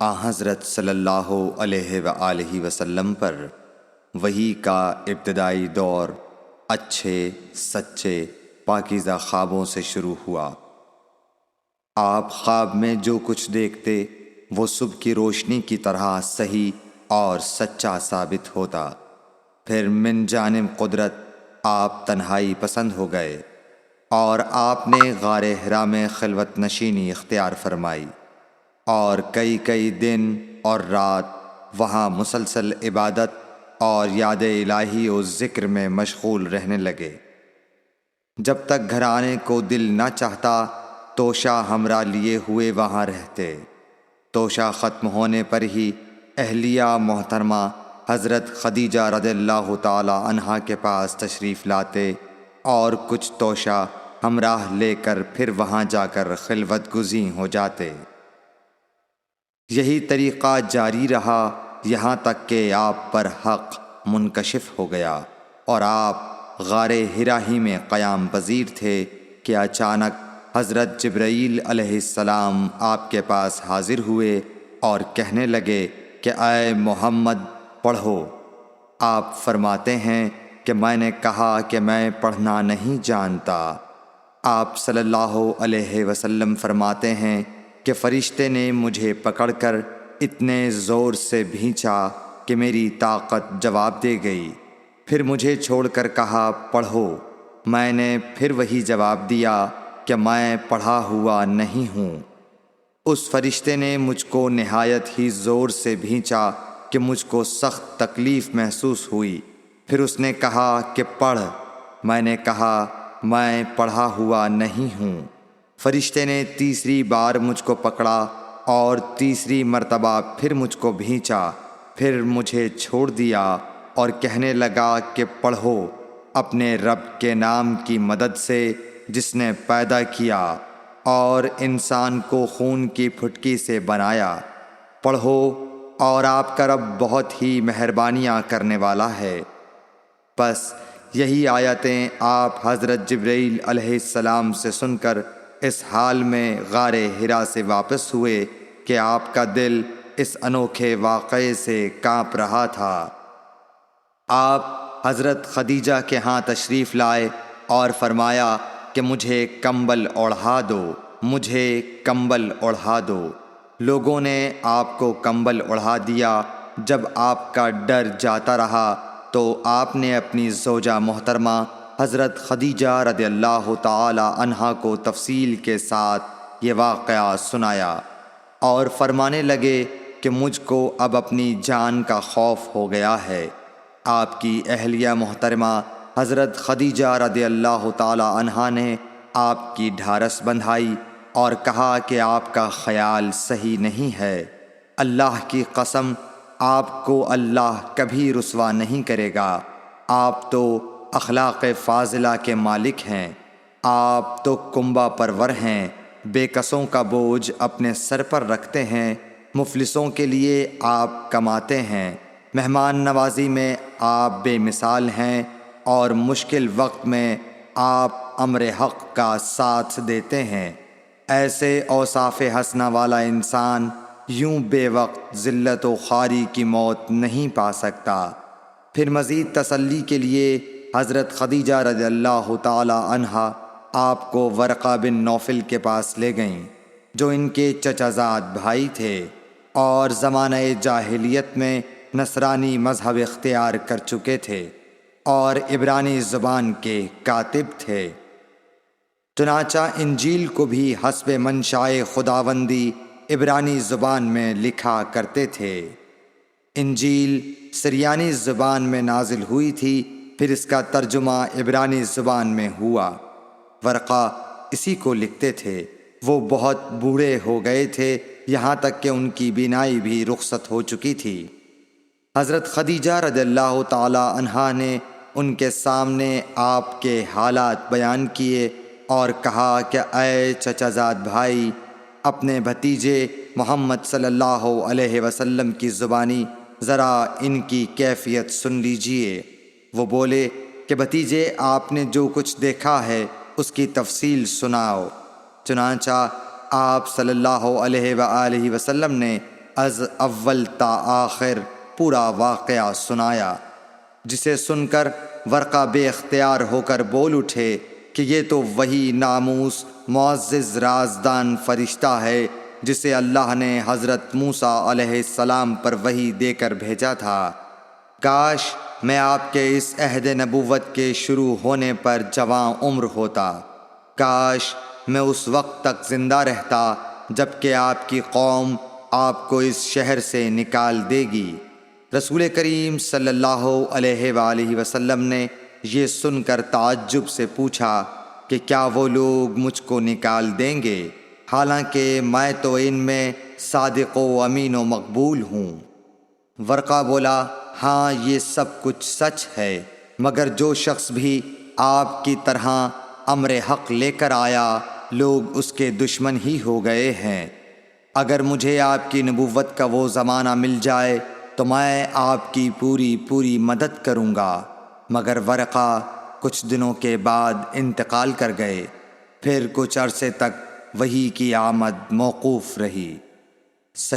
حضرت صلی اللہ علیہ وآلہ وسلم پر وحی کا ابتدائی دور اچھے سچے پاکیزہ خوابوں سے شروع ہوا۔ آپ خواب میں جو کچھ دیکھتے وہ صبح کی روشنی کی طرح صحیح اور سچا ثابت ہوتا۔ پھر من جانب قدرت آپ تنہائی پسند ہو گئے اور آپ نے غار حرا میں خلوت نشینی اختیار فرمائی اور کئی دن اور رات وہاں مسلسل عبادت اور یاد الہی و ذکر میں مشغول رہنے لگے۔ جب تک گھر آنے کو دل نہ چاہتا توشہ ہمراہ لیے ہوئے وہاں رہتے۔ توشہ ختم ہونے پر ہی اہلیہ محترمہ حضرت خدیجہ رضی اللہ تعالی عنہا کے پاس تشریف لاتے اور کچھ توشہ ہمراہ لے کر پھر وہاں جا کر خلوت گزین ہو جاتے۔ یہی طریقہ جاری رہا یہاں تک کہ آپ پر حق منکشف ہو گیا اور آپ غار حرا ہی میں قیام پذیر تھے کہ اچانک حضرت جبرائیل علیہ السلام آپ کے پاس حاضر ہوئے اور کہنے لگے کہ اے محمد پڑھو۔ آپ فرماتے ہیں کہ میں نے کہا کہ میں پڑھنا نہیں جانتا۔ آپ صلی اللہ علیہ وسلم فرماتے ہیں کہ فرشتے نے مجھے پکڑ کر اتنے زور سے بھینچا کہ میری طاقت جواب دے گئی۔ پھر مجھے چھوڑ کر کہا پڑھو۔ میں نے پھر وہی جواب دیا کہ میں پڑھا ہوا نہیں ہوں۔ اس فرشتے نے مجھ کو نہایت ہی زور سے بھینچا کہ مجھ کو سخت تکلیف محسوس ہوئی۔ پھر اس نے کہا کہ پڑھ۔ میں نے کہا میں پڑھا ہوا نہیں ہوں۔ فرشتے نے تیسری بار مجھ کو پکڑا اور تیسری مرتبہ پھر مجھ کو بھینچا۔ پھر مجھے چھوڑ دیا اور کہنے لگا کہ پڑھو اپنے رب کے نام کی مدد سے جس نے پیدا کیا اور انسان کو خون کی پھٹکی سے بنایا۔ پڑھو اور آپ کا رب بہت ہی مہربانیاں کرنے والا ہے۔ بس یہی آیتیں آپ حضرت جبرائیل علیہ السلام سے سن کر اس حال میں غار حرا سے واپس ہوئے کہ آپ کا دل اس انوکھے واقعے سے کانپ رہا تھا۔ آپ حضرت خدیجہ کے ہاں تشریف لائے اور فرمایا کہ مجھے کمبل اوڑھا دو، مجھے کمبل اوڑھا دو۔ لوگوں نے آپ کو کمبل اوڑھا دیا۔ جب آپ کا ڈر جاتا رہا تو آپ نے اپنی زوجہ محترمہ حضرت خدیجہ رضی اللہ تعالی عنہا کو تفصیل کے ساتھ یہ واقعہ سنایا اور فرمانے لگے کہ مجھ کو اب اپنی جان کا خوف ہو گیا ہے۔ آپ کی اہلیہ محترمہ حضرت خدیجہ رضی اللہ تعالی عنہا نے آپ کی ڈھارس بندھائی اور کہا کہ آپ کا خیال صحیح نہیں ہے۔ اللہ کی قسم آپ کو اللہ کبھی رسوا نہیں کرے گا۔ آپ تو اخلاق فاضلہ کے مالک ہیں۔ آپ تو کنبہ پرور ہیں، بے کسوں کا بوجھ اپنے سر پر رکھتے ہیں، مفلسوں کے لیے آپ کماتے ہیں، مہمان نوازی میں آپ بے مثال ہیں اور مشکل وقت میں آپ امر حق کا ساتھ دیتے ہیں۔ ایسے اوصاف حسنہ والا انسان یوں بے وقت ذلت و خواری کی موت نہیں پا سکتا۔ پھر مزید تسلی کے لیے حضرت خدیجہ رضی اللہ تعالی عنہا آپ کو ورقہ بن نوفل کے پاس لے گئیں جو ان کے چچا زاد بھائی تھے اور زمانہ جاہلیت میں نصرانی مذہب اختیار کر چکے تھے اور عبرانی زبان کے کاتب تھے۔ چنانچہ انجیل کو بھی حسب منشائے خداوندی عبرانی زبان میں لکھا کرتے تھے۔ انجیل سریانی زبان میں نازل ہوئی تھی، پھر اس کا ترجمہ عبرانی زبان میں ہوا۔ ورقہ اسی کو لکھتے تھے۔ وہ بہت بوڑھے ہو گئے تھے، یہاں تک کہ ان کی بینائی بھی رخصت ہو چکی تھی۔ حضرت خدیجہ رضی اللہ تعالی عنہا نے ان کے سامنے آپ کے حالات بیان کیے اور کہا کہ اے چچا زاد بھائی، اپنے بھتیجے محمد صلی اللہ علیہ وسلم کی زبانی ذرا ان کی کیفیت سن لیجئے۔ وہ بولے کہ بھتیجے آپ نے جو کچھ دیکھا ہے اس کی تفصیل سناؤ۔ چنانچہ آپ صلی اللہ علیہ وآلہ وسلم نے از اول تا آخر پورا واقعہ سنایا، جسے سن کر ورقہ بے اختیار ہو کر بول اٹھے کہ یہ تو وہی ناموس معزز رازدان فرشتہ ہے جسے اللہ نے حضرت موسیٰ علیہ السلام پر وحی دے کر بھیجا تھا۔ کاش میں آپ کے اس عہد نبوت کے شروع ہونے پر جواں عمر ہوتا، کاش میں اس وقت تک زندہ رہتا جب کہ آپ کی قوم آپ کو اس شہر سے نکال دے گی۔ رسول کریم صلی اللہ علیہ وآلہ وسلم نے یہ سن کر تعجب سے پوچھا کہ کیا وہ لوگ مجھ کو نکال دیں گے، حالانکہ میں تو ان میں صادق و امین و مقبول ہوں؟ ورقہ بولا، ہاں یہ سب کچھ سچ ہے، مگر جو شخص بھی آپ کی طرح امر حق لے کر آیا لوگ اس کے دشمن ہی ہو گئے ہیں۔ اگر مجھے آپ کی نبوت کا وہ زمانہ مل جائے تو میں آپ کی پوری مدد کروں گا۔ مگر ورقہ کچھ دنوں کے بعد انتقال کر گئے، پھر کچھ عرصے تک وحی کی آمد موقوف رہی۔ صحیح